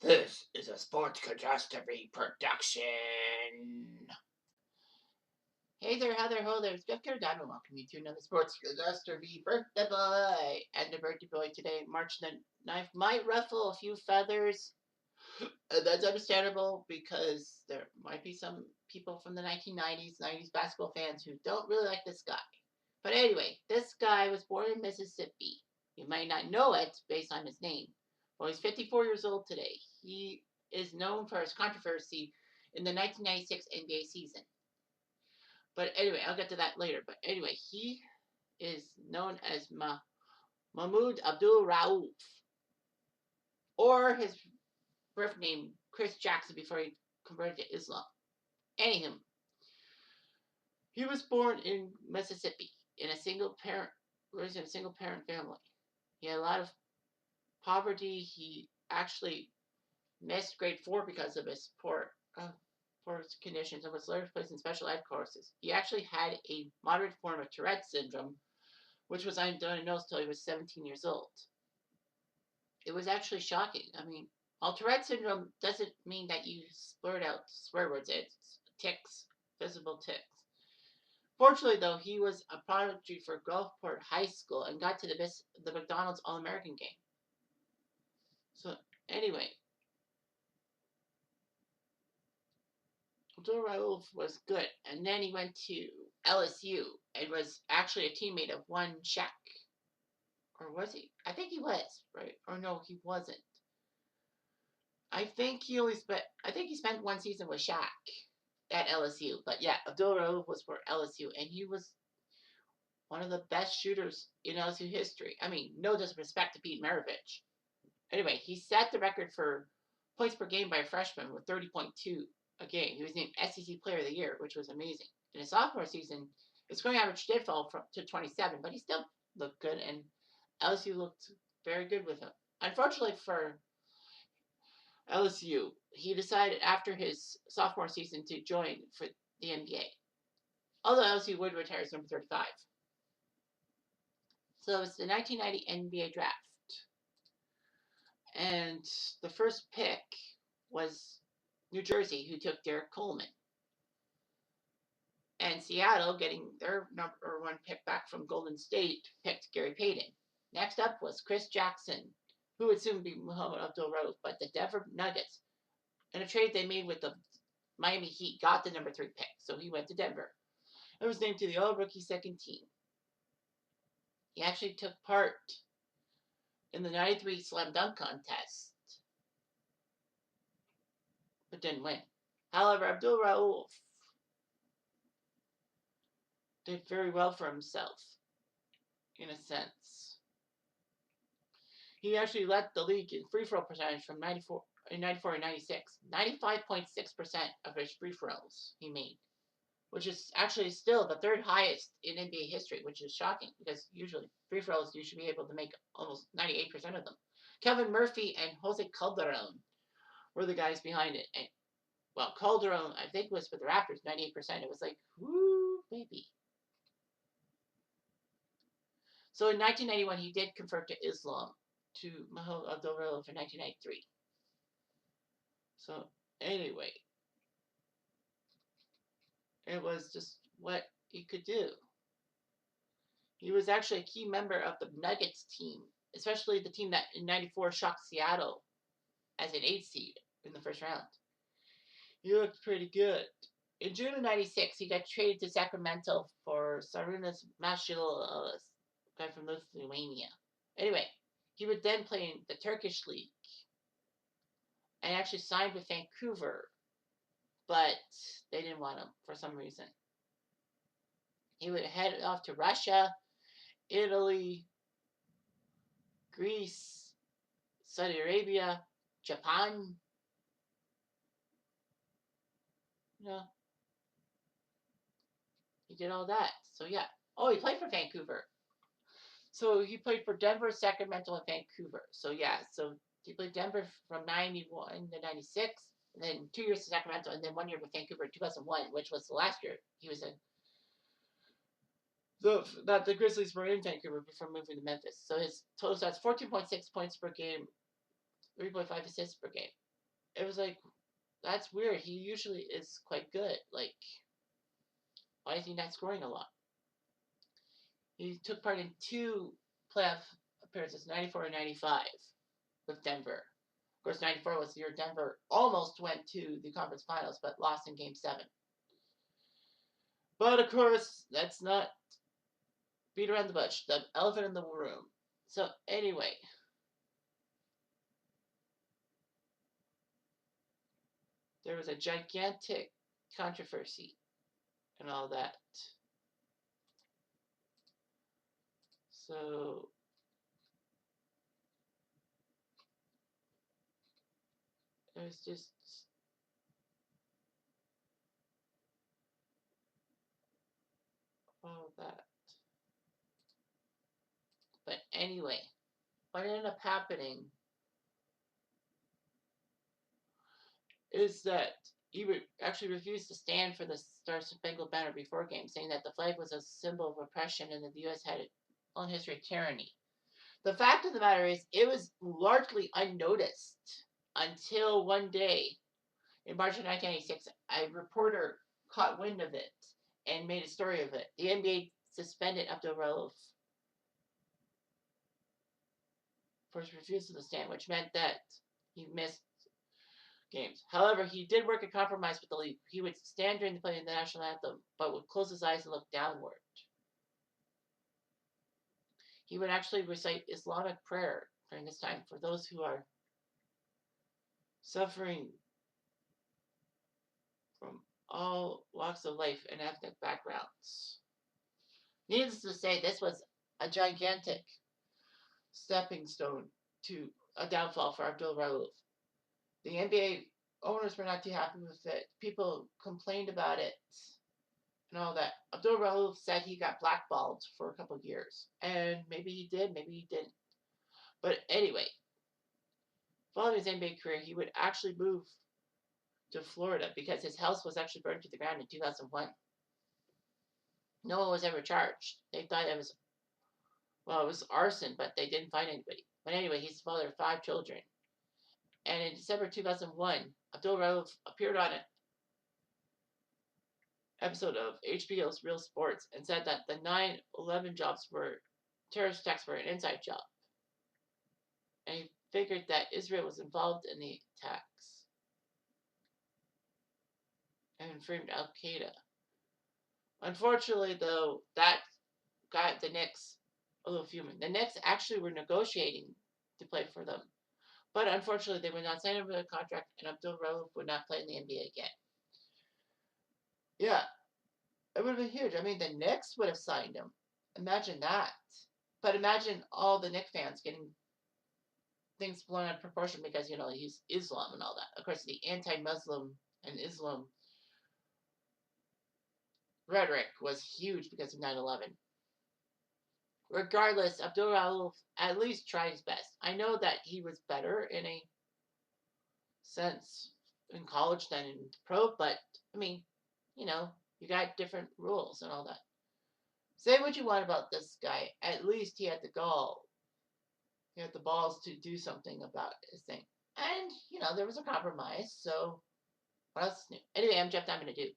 This is a Sports Catastrophe production. Hey there, how there, ho there. It's Jeff Carradine, and welcome you to another Sports Catastrophe birthday boy. And the birthday boy today, March the 9th, might ruffle a few feathers. That's understandable because there might be some people from the 1990s, 90s basketball fans who don't really like this guy. But anyway, this guy was born in Mississippi. You might not know it based on his name. Well, he's 54 years old today. He is known for his controversy in the 1996 NBA season. But anyway, I'll get to that later. But anyway, he is known as Mahmoud Abdul Rauf, or his birth name, Chris Jackson, before he converted to Islam. Anywho, he was born in Mississippi in a single parent, raised in a single parent family. He had a lot of poverty. He actually missed grade 4 because of his poor conditions and was later placed in special ed courses. He actually had a moderate form of Tourette's syndrome, which was undiagnosed until he was 17 years old. It was actually shocking. I mean, while Tourette's syndrome doesn't mean that you blurt out swear words, it's tics, visible tics. Fortunately, though, he was a prodigy for Gulfport High School and got to the McDonald's All-American game. So, anyway, Abdul Rauf was good, and then he went to LSU and was actually a teammate of one Shaq. Or was he? I think he was, right? Or no, he wasn't. I think he spent one season with Shaq at LSU. But yeah, Abdul Rauf was for LSU, and he was one of the best shooters in LSU history. I mean, no disrespect to Pete Maravich. Anyway, he set the record for points per game by a freshman with 30.2 a game. He was named SEC Player of the Year, which was amazing. In his sophomore season, his scoring average did fall to 27, but he still looked good, and LSU looked very good with him. Unfortunately for LSU, he decided after his sophomore season to join for the NBA. Although LSU would retire as number 35. So it was the 1990 NBA draft. And the first pick was New Jersey, who took Derek Coleman. And Seattle, getting their number 1 pick back from Golden State, picked Gary Payton. Next up was Chris Jackson, who would soon be Muhammad Abdul Rauf, but the Denver Nuggets, in a trade they made with the Miami Heat, got the number 3 pick, so he went to Denver. He was named to the All-Rookie second team. He actually took part in the 93 Slam Dunk Contest, but didn't win. However, Abdul Rauf did very well for himself, in a sense. He actually led the league in free throw percentage from 94 and 96. 95.6% of his free throws he made, which is actually still the 3rd highest in NBA history, which is shocking because usually free throws you should be able to make almost 98% of them. Kevin Murphy and Jose Calderon were the guys behind it. And well, Calderon, I think, was with the Raptors, 98%. It was like, whoo, baby. So in 1991, he did convert to Islam, to Muhammad Abdul Rauf in 1993. So anyway, it was just what he could do. He was actually a key member of the Nuggets team, especially the team that in 94 shocked Seattle as an 8 seed in the first round. He looked pretty good. In June of 96, he got traded to Sacramento for Sarunas Mashil, a guy from Lithuania. Anyway, he would then play in the Turkish League and actually signed with Vancouver, but they didn't want him for some reason. He would head off to Russia, Italy, Greece, Saudi Arabia, Japan. He did all that. So yeah. Oh, he played for Vancouver. So he played for Denver, Sacramento, and Vancouver. So yeah. So he played Denver from 91 to 96, and then 2 years to Sacramento, and then 1 year with Vancouver in 2001, which was the last year he was in. That the Grizzlies were in Vancouver before moving to Memphis. So his total stats: 14.6 points per game, 3.5 assists per game. it was like, that's weird. He usually is quite good. Like, why is he not scoring a lot? He took part in 2 playoff appearances, 94 and 95, with Denver. Of course, 94 was the year Denver almost went to the conference finals, but lost in Game 7. But, of course, that's not beat around the bush. The elephant in the room. So, anyway. There was a gigantic controversy and all that. So, it was just all that. But anyway, what ended up happening is that he actually refused to stand for the Star Spangled Banner before games, saying that the flag was a symbol of oppression and that the U.S. had its own history of tyranny. The fact of the matter is, it was largely unnoticed until one day in March of 1986, a reporter caught wind of it and made a story of it. The NBA suspended Abdul Rauf for his refusal to stand, which meant that he missed games. However, he did work a compromise with the league. He would stand during the play of the national anthem, but would close his eyes and look downward. He would actually recite Islamic prayer during this time for those who are suffering from all walks of life and ethnic backgrounds. Needless to say, this was a gigantic stepping stone to a downfall for Abdul Rauf. The NBA owners were not too happy with it. People complained about it and all that. Abdul Rauf said he got blackballed for a couple of years. And maybe he did, maybe he didn't. But anyway, following his NBA career, he would actually move to Florida because his house was actually burned to the ground in 2001. No one was ever charged. They thought it was, well, it was arson, but they didn't find anybody. But anyway, he's the father of 5 children. And in December 2001, Abdul Rauf appeared on an episode of HBO's Real Sports and said that the 9/11 jobs were terrorist attacks were an inside job. And he figured that Israel was involved in the attacks and framed Al Qaeda. Unfortunately, though, that got the Knicks a little fuming. The Knicks actually were negotiating to play for them. But unfortunately, they would not sign him for the contract, and Abdul Rauf would not play in the NBA again. Yeah, it would have been huge. I mean, the Knicks would have signed him. Imagine that. But imagine all the Knicks fans getting things blown out of proportion because, you know, he's Islam and all that. Of course, the anti-Muslim and Islam rhetoric was huge because of 9/11. Regardless, Abdul Rauf at least tried his best. I know that he was better in a sense in college than in pro, but I mean, you know, you got different rules and all that. Say what you want about this guy. At least he had the gall. He had the balls to do something about his thing. And, you know, there was a compromise, so what else is new? Anyway, I'm Jeff Diamond, a dude.